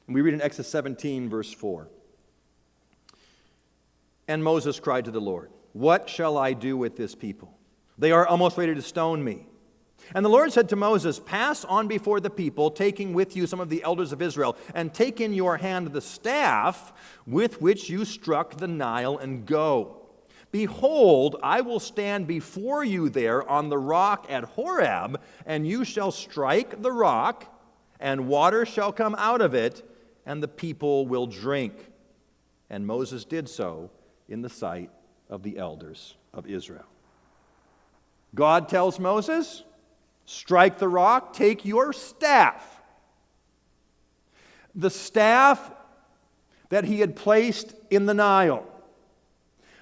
And we read in Exodus 17, verse 4. And Moses cried to the Lord, "What shall I do with this people? They are almost ready to stone me." And the Lord said to Moses, "Pass on before the people, taking with you some of the elders of Israel, and take in your hand the staff with which you struck the Nile, and go. Behold, I will stand before you there on the rock at Horeb, and you shall strike the rock, and water shall come out of it, and the people will drink." And Moses did so in the sight of the elders of Israel. God tells Moses, strike the rock, take your staff. The staff that he had placed in the Nile.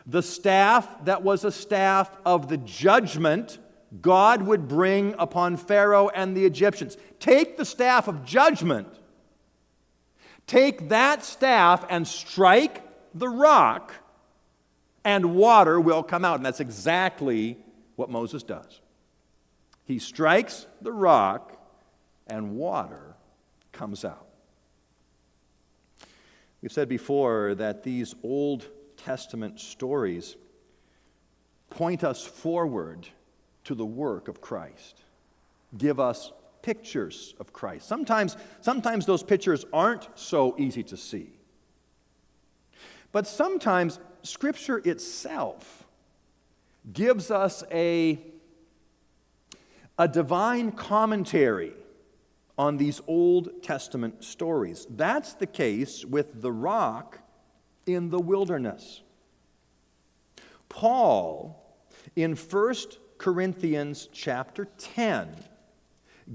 The staff that was a staff of the judgment God would bring upon Pharaoh and the Egyptians. Take the staff of judgment. Take that staff and strike the rock, and water will come out. And that's exactly what Moses does. He strikes the rock, and water comes out. We've said before that these Old Testament stories point us forward to the work of Christ, give us pictures of Christ. Sometimes those pictures aren't so easy to see. But sometimes Scripture itself gives us a divine commentary on these Old Testament stories. That's the case with the rock in the wilderness. Paul, in 1 Corinthians chapter 10,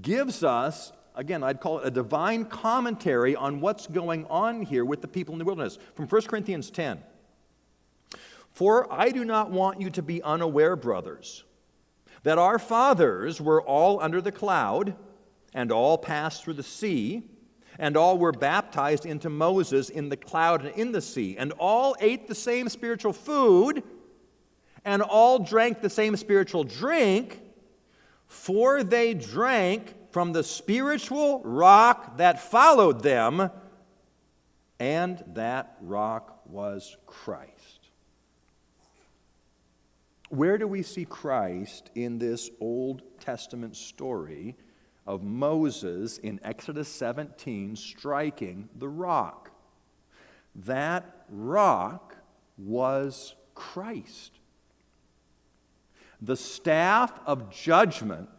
gives us, again, I'd call it a divine commentary on what's going on here with the people in the wilderness. From 1 Corinthians 10. "For I do not want you to be unaware, brothers, that our fathers were all under the cloud, and all passed through the sea, and all were baptized into Moses in the cloud and in the sea, and all ate the same spiritual food, and all drank the same spiritual drink, for they drank from the spiritual rock that followed them, and that rock was Christ." Where do we see Christ in this Old Testament story of Moses in Exodus 17 striking the rock? That rock was Christ. The staff of judgment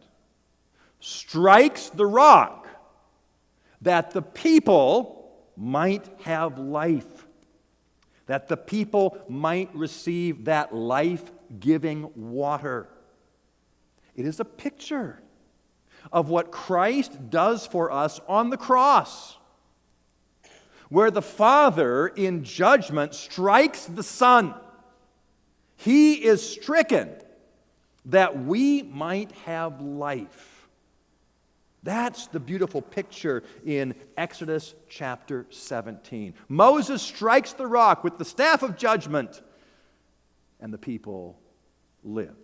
strikes the rock that the people might have life, that the people might receive that life-giving water. It is a picture of what Christ does for us on the cross, where the Father in judgment strikes the Son. He is stricken that we might have life. That's the beautiful picture in Exodus chapter 17. Moses strikes the rock with the staff of judgment, and the people live.